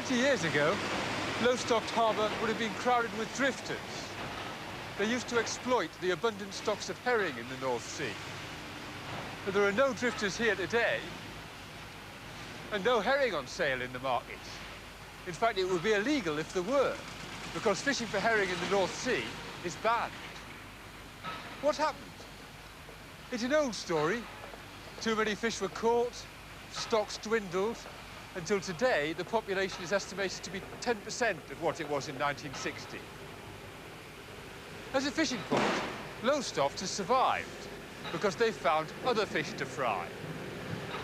20 years ago, Lowestoft Harbour would have been crowded with drifters. They used to exploit the abundant stocks of herring in the North Sea. But there are no drifters here today, and no herring on sale in the market. In fact, it would be illegal if there were, because fishing for herring in the North Sea is banned. What happened? It's an old story. Too many fish were caught, stocks dwindled, until today the population is estimated to be 10% of what it was in 1960. As a fishing port, Lowestoft has survived because they've found other fish to fry.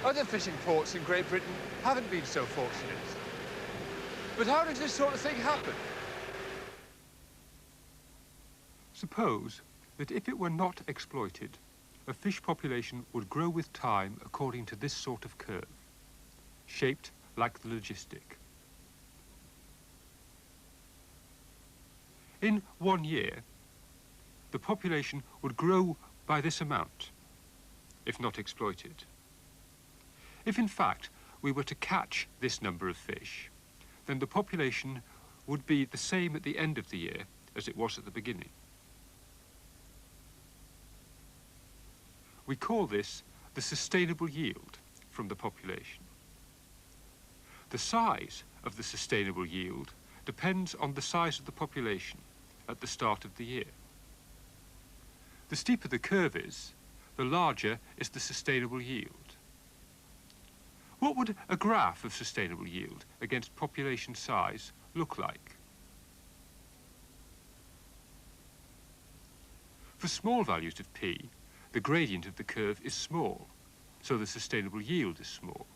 Other fishing ports in Great Britain haven't been so fortunate. But how does this sort of thing happen? Suppose that if it were not exploited, a fish population would grow with time according to this sort of curve, shaped like the logistic. In 1 year, the population would grow by this amount, if not exploited. If, in fact, we were to catch this number of fish, then the population would be the same at the end of the year as it was at the beginning. We call this the sustainable yield from the population. The size of the sustainable yield depends on the size of the population at the start of the year. The steeper the curve is, the larger is the sustainable yield. What would a graph of sustainable yield against population size look like? For small values of p, the gradient of the curve is small, so the sustainable yield is small.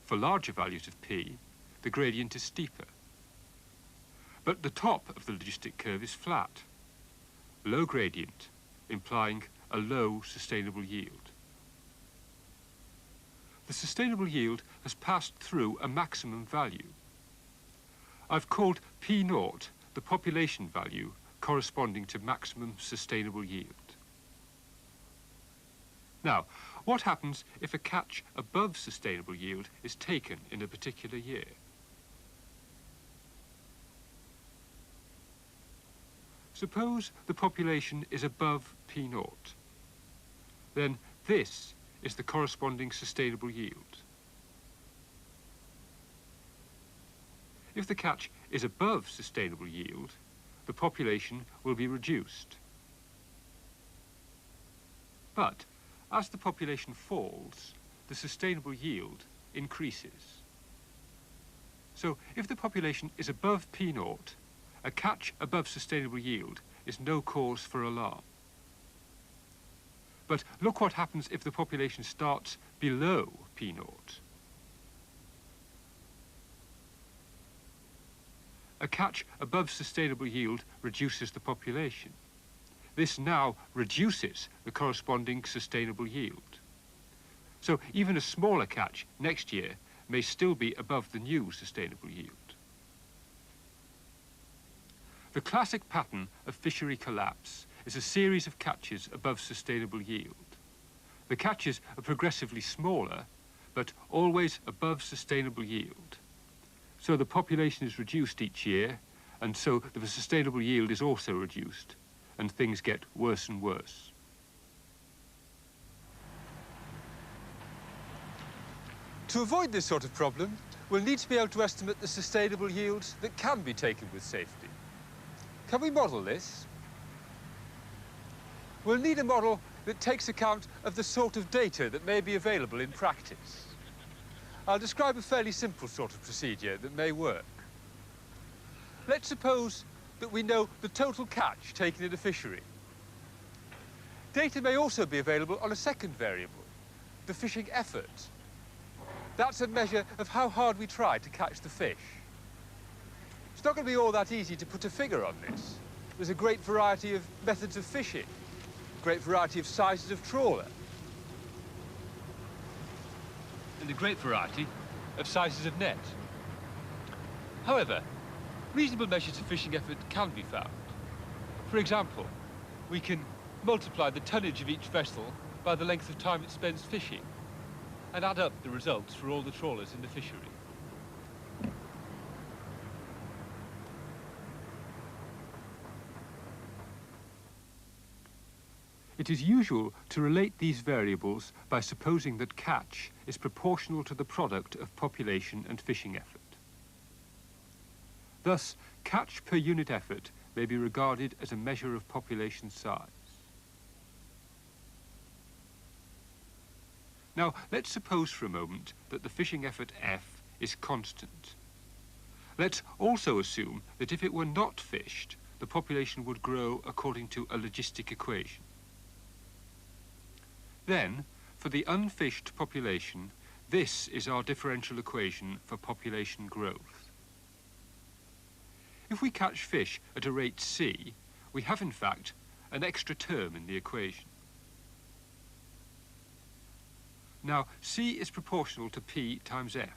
For larger values of p, the gradient is steeper. But the top of the logistic curve is flat, low gradient, implying a low sustainable yield. The sustainable yield has passed through a maximum value. I've called P0 the population value corresponding to maximum sustainable yield. Now, what happens if a catch above sustainable yield is taken in a particular year? Suppose the population is above P0. Then this is the corresponding sustainable yield. If the catch is above sustainable yield, the population will be reduced. But as the population falls, the sustainable yield increases. So if the population is above P0, a catch above sustainable yield is no cause for alarm. But look what happens if the population starts below P0. A catch above sustainable yield reduces the population. This now reduces the corresponding sustainable yield. So even a smaller catch next year may still be above the new sustainable yield. The classic pattern of fishery collapse is a series of catches above sustainable yield. The catches are progressively smaller, but always above sustainable yield. So the population is reduced each year, and so the sustainable yield is also reduced, and things get worse and worse. To avoid this sort of problem, we'll need to be able to estimate the sustainable yields that can be taken with safety. Can we model this? We'll need a model that takes account of the sort of data that may be available in practice. I'll describe a fairly simple sort of procedure that may work. Let's suppose that we know the total catch taken in a fishery. Data may also be available on a second variable, the fishing effort. That's a measure of how hard we try to catch the fish. It's not going to be all that easy to put a figure on this. There's a great variety of methods of fishing, a great variety of sizes of trawler, and a great variety of sizes of net. However, reasonable measures of fishing effort can be found. For example, we can multiply the tonnage of each vessel by the length of time it spends fishing and add up the results for all the trawlers in the fishery. It is usual to relate these variables by supposing that catch is proportional to the product of population and fishing effort. Thus, catch per unit effort may be regarded as a measure of population size. Now, let's suppose for a moment that the fishing effort F is constant. Let's also assume that if it were not fished, the population would grow according to a logistic equation. Then, for the unfished population, this is our differential equation for population growth. If we catch fish at a rate c, we have in fact an extra term in the equation. Now, c is proportional to p times f.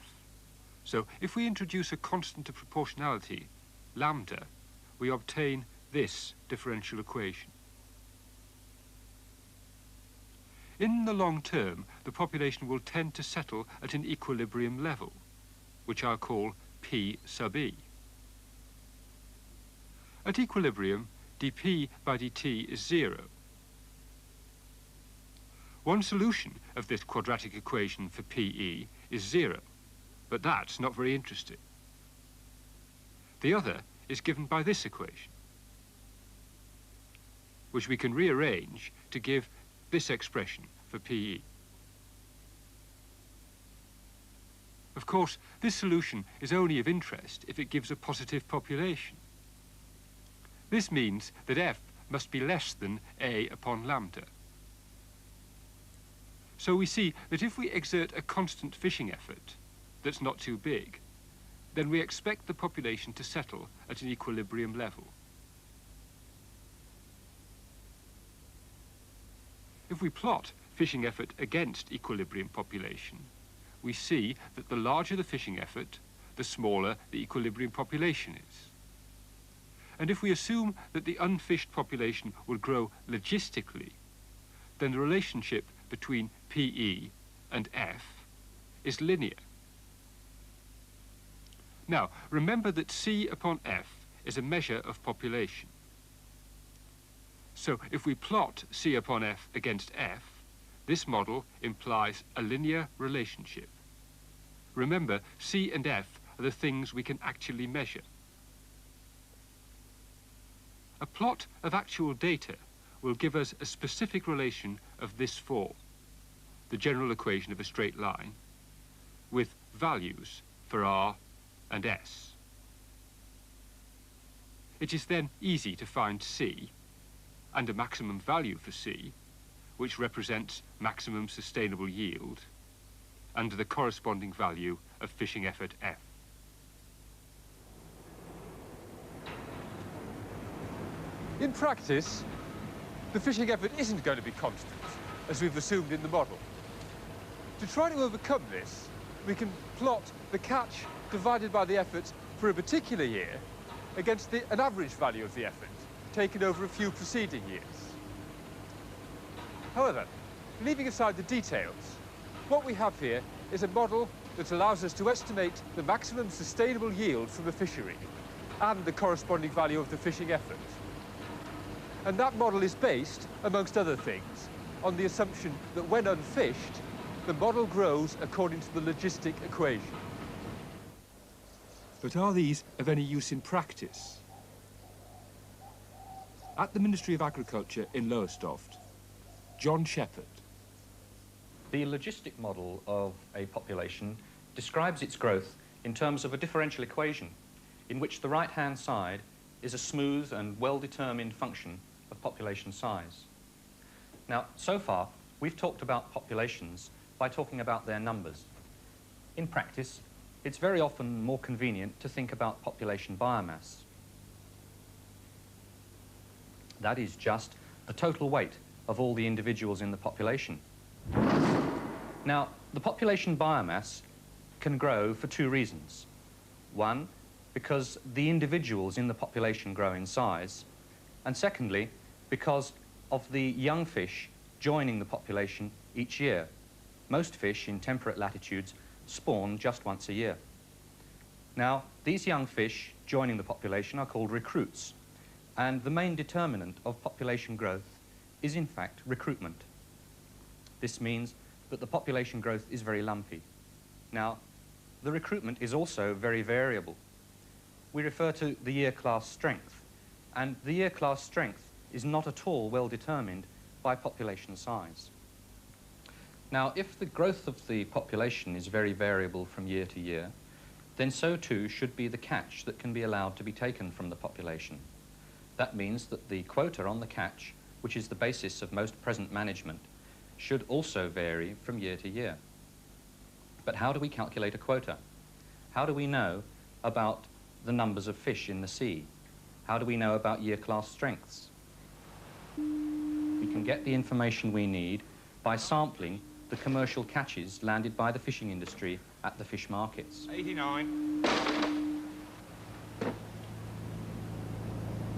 So if we introduce a constant of proportionality, lambda, we obtain this differential equation. In the long term, the population will tend to settle at an equilibrium level, which I'll call P sub E. At equilibrium, dP by dt is 0. One solution of this quadratic equation for PE is 0, but that's not very interesting. The other is given by this equation, which we can rearrange to give this expression for PE. Of course, this solution is only of interest if it gives a positive population. This means that F must be less than A upon lambda. So we see that if we exert a constant fishing effort that's not too big, then we expect the population to settle at an equilibrium level. If we plot fishing effort against equilibrium population, we see that the larger the fishing effort, the smaller the equilibrium population is. And if we assume that the unfished population will grow logistically, then the relationship between PE and F is linear. Now, remember that C upon F is a measure of population. So if we plot C upon F against F, this model implies a linear relationship. Remember, C and F are the things we can actually measure. A plot of actual data will give us a specific relation of this form, the general equation of a straight line, with values for R and S. It is then easy to find C and a maximum value for C, which represents maximum sustainable yield, and the corresponding value of fishing effort F. In practice, the fishing effort isn't going to be constant, as we've assumed in the model. To try to overcome this, we can plot the catch divided by the effort for a particular year against an average value of the effort, taken over a few preceding years. However, leaving aside the details, what we have here is a model that allows us to estimate the maximum sustainable yield from a fishery and the corresponding value of the fishing effort. And that model is based, amongst other things, on the assumption that when unfished, the model grows according to the logistic equation. But are these of any use in practice? At the Ministry of Agriculture in Lowestoft, John Shepherd. The logistic model of a population describes its growth in terms of a differential equation in which the right-hand side is a smooth and well-determined function of population size. Now, so far, we've talked about populations by talking about their numbers. In practice, it's very often more convenient to think about population biomass. That is just the total weight of all the individuals in the population. Now, the population biomass can grow for two reasons. One, because the individuals in the population grow in size, and secondly, because of the young fish joining the population each year. Most fish in temperate latitudes spawn just once a year. Now, these young fish joining the population are called recruits, and the main determinant of population growth is in fact recruitment. This means that the population growth is very lumpy. Now, the recruitment is also very variable. We refer to the year class strength, and the year class strength is not at all well determined by population size. Now, if the growth of the population is very variable from year to year, then so too should be the catch that can be allowed to be taken from the population. That means that the quota on the catch, which is the basis of most present management, should also vary from year to year. But how do we calculate a quota? How do we know about the numbers of fish in the sea? How do we know about year class strengths? We can get the information we need by sampling the commercial catches landed by the fishing industry at the fish markets. 89.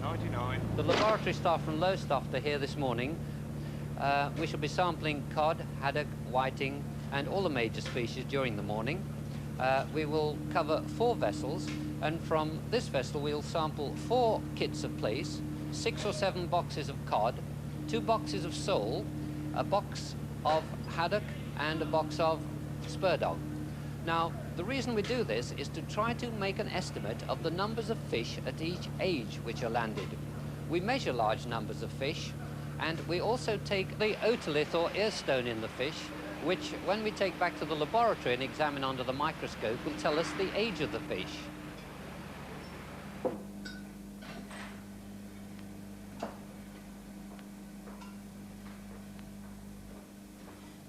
99. The laboratory staff from Lowestoft are here this morning. We shall be sampling cod, haddock, whiting, and all the major species during the morning. We will cover 4 vessels, and from this vessel we'll sample 4 kits of plaice, 6 or 7 boxes of cod, 2 boxes of sole, a box of haddock, and a box of spur-dog. Now, the reason we do this is to try to make an estimate of the numbers of fish at each age which are landed. We measure large numbers of fish, and we also take the otolith or earstone in the fish, which, when we take back to the laboratory and examine under the microscope, will tell us the age of the fish.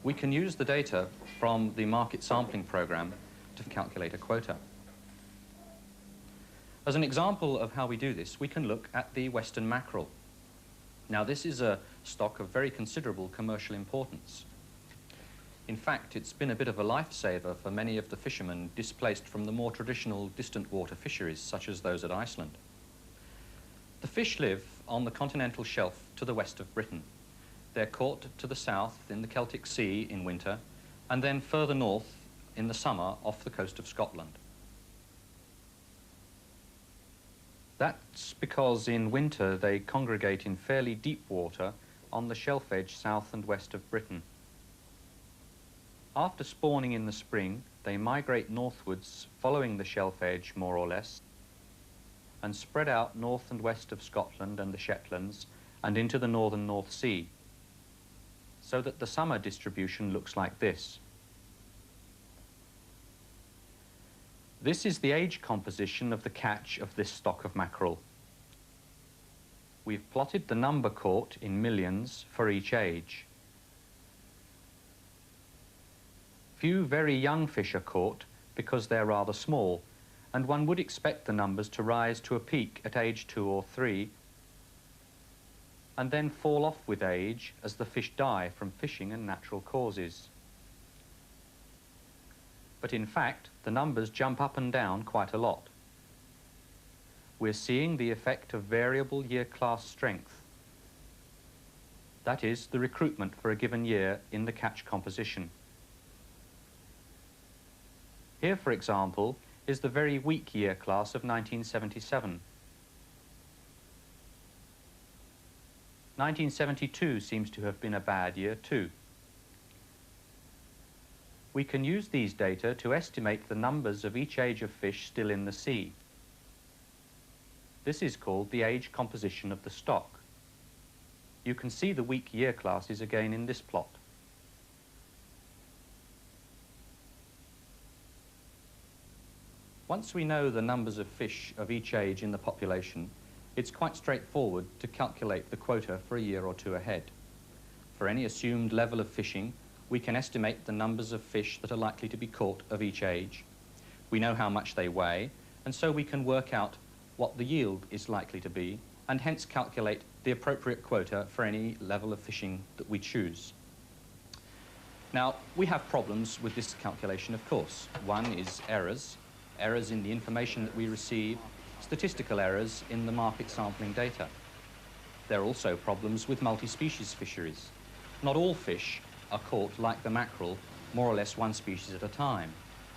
We can use the data from the market sampling program to calculate a quota. As an example of how we do this, we can look at the western mackerel. Now, this is a stock of very considerable commercial importance. In fact, it's been a bit of a lifesaver for many of the fishermen displaced from the more traditional distant water fisheries, such as those at Iceland. The fish live on the continental shelf to the west of Britain. They're caught to the south in the Celtic Sea in winter, and then further north in the summer off the coast of Scotland. That's because in winter they congregate in fairly deep water on the shelf edge south and west of Britain. After spawning in the spring, they migrate northwards following the shelf edge more or less and spread out north and west of Scotland and the Shetlands and into the northern North Sea, so that the summer distribution looks like this. This is the age composition of the catch of this stock of mackerel. We've plotted the number caught in millions for each age. Few very young fish are caught because they're rather small, and one would expect the numbers to rise to a peak at age 2 or 3 and then fall off with age as the fish die from fishing and natural causes. But in fact, the numbers jump up and down quite a lot. We're seeing the effect of variable year class strength. That is, the recruitment for a given year in the catch composition. Here, for example, is the very weak year class of 1977. 1972 seems to have been a bad year too. We can use these data to estimate the numbers of each age of fish still in the sea. This is called the age composition of the stock. You can see the weak year classes again in this plot. Once we know the numbers of fish of each age in the population, it's quite straightforward to calculate the quota for a year or 2 ahead. For any assumed level of fishing, we can estimate the numbers of fish that are likely to be caught of each age. We know how much they weigh, and so we can work out what the yield is likely to be, and hence calculate the appropriate quota for any level of fishing that we choose. Now, we have problems with this calculation, of course. One is errors in the information that we receive, statistical errors in the market sampling data. There are also problems with multi-species fisheries. Not all fish are caught, like the mackerel, more or less one species at a time.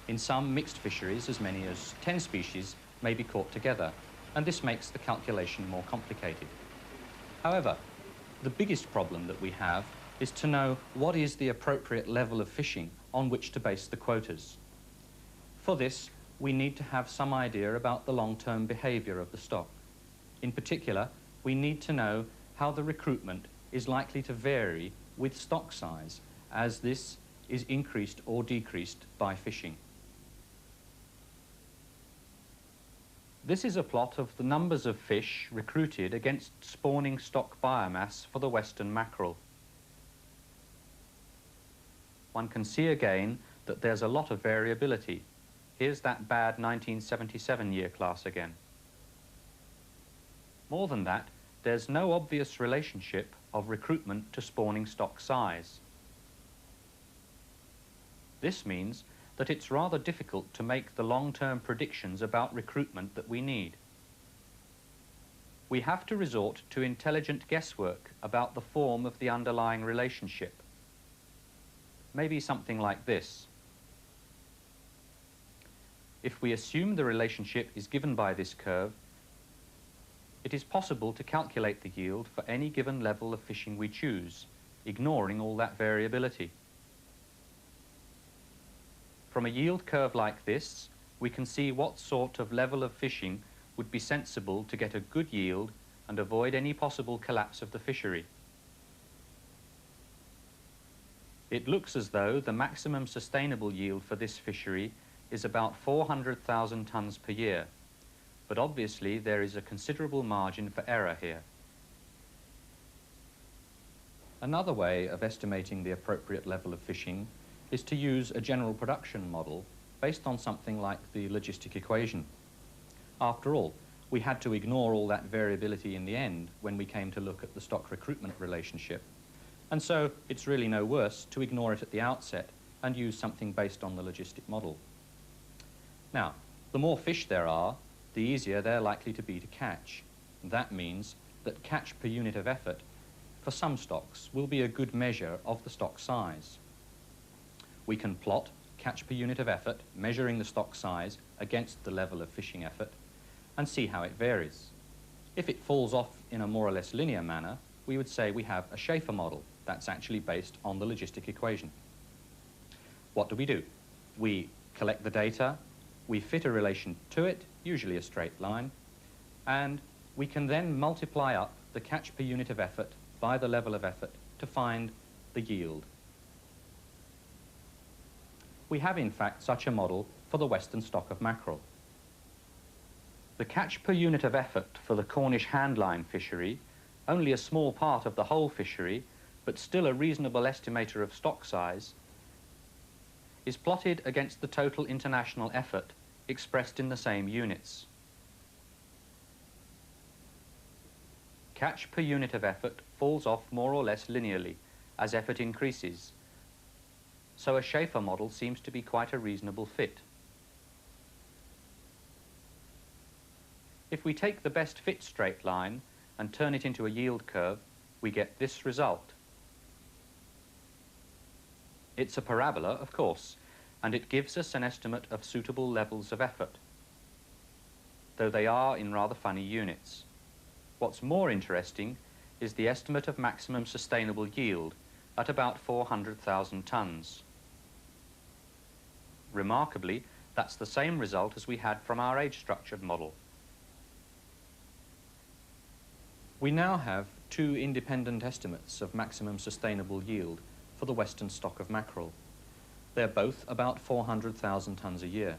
In some mixed fisheries, as many as 10 species may be caught together, and this makes the calculation more complicated. However, The biggest problem that we have is to know what is the appropriate level of fishing on which to base the quotas. For this, we need to have some idea about the long-term behaviour of the stock. In particular, we need to know how the recruitment is likely to vary with stock size as this is increased or decreased by fishing. This is a plot of the numbers of fish recruited against spawning stock biomass for the western mackerel. One can see again that there's a lot of variability. Here's that bad 1977 year class again. More than that, there's no obvious relationship of recruitment to spawning stock size. This means that it's rather difficult to make the long-term predictions about recruitment that we need. We have to resort to intelligent guesswork about the form of the underlying relationship. Maybe something like this. If we assume the relationship is given by this curve, it is possible to calculate the yield for any given level of fishing we choose, ignoring all that variability. From a yield curve like this, we can see what sort of level of fishing would be sensible to get a good yield and avoid any possible collapse of the fishery. It looks as though the maximum sustainable yield for this fishery is about 400,000 tonnes per year, but obviously there is a considerable margin for error here. Another way of estimating the appropriate level of fishing is to use a general production model based on something like the logistic equation. After all, we had to ignore all that variability in the end when we came to look at the stock recruitment relationship. And so it's really no worse to ignore it at the outset and use something based on the logistic model. Now, the more fish there are, the easier they're likely to be to catch. That means that catch per unit of effort for some stocks will be a good measure of the stock size. We can plot catch per unit of effort, measuring the stock size against the level of fishing effort, and see how it varies. If it falls off in a more or less linear manner, we would say we have a Schaefer model that's actually based on the logistic equation. What do? We collect the data, we fit a relation to it, usually a straight line, and we can then multiply up the catch per unit of effort by the level of effort to find the yield. We have, in fact, such a model for the western stock of mackerel. The catch per unit of effort for the Cornish handline fishery, only a small part of the whole fishery, but still a reasonable estimator of stock size, is plotted against the total international effort expressed in the same units. Catch per unit of effort falls off more or less linearly as effort increases, so a Schaefer model seems to be quite a reasonable fit. If we take the best fit straight line and turn it into a yield curve, we get this result. It's a parabola, of course, and it gives us an estimate of suitable levels of effort, though they are in rather funny units. What's more interesting is the estimate of maximum sustainable yield at about 400,000 tonnes. Remarkably, that's the same result as we had from our age-structured model. We now have two independent estimates of maximum sustainable yield for the western stock of mackerel. They're both about 400,000 tonnes a year.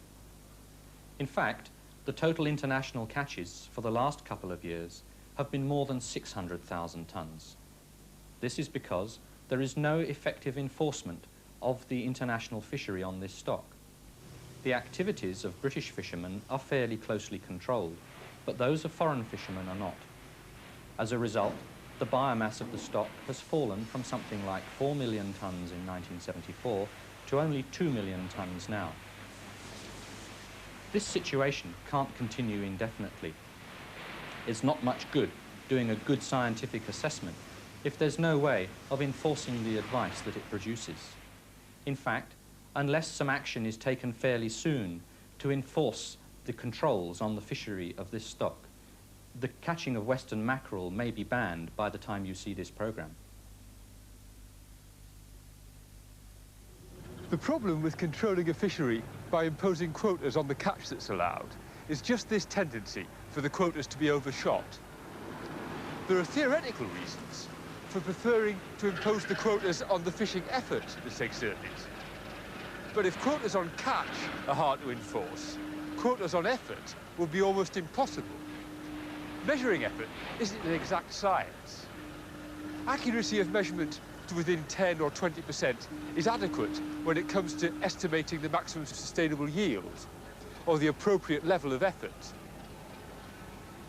In fact, the total international catches for the last couple of years have been more than 600,000 tonnes. This is because there is no effective enforcement of the international fishery on this stock. The activities of British fishermen are fairly closely controlled, but those of foreign fishermen are not. As a result, the biomass of the stock has fallen from something like 4 million tonnes in 1974 to only 2 million tonnes now. This situation can't continue indefinitely. It's not much good doing a good scientific assessment if there's no way of enforcing the advice that it produces. In fact, unless some action is taken fairly soon to enforce the controls on the fishery of this stock, the catching of Western mackerel may be banned by the time you see this program. The problem with controlling a fishery by imposing quotas on the catch that's allowed is just this tendency for the quotas to be overshot. There are theoretical reasons for preferring to impose the quotas on the fishing effort that's exerted. But if quotas on catch are hard to enforce, quotas on effort will be almost impossible. Measuring effort isn't an exact science. Accuracy of measurement to within 10 or 20% is adequate when it comes to estimating the maximum sustainable yield or the appropriate level of effort.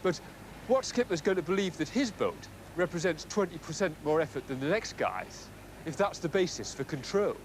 But what skipper's going to believe that his boat represents 20% more effort than the next guy's if that's the basis for control?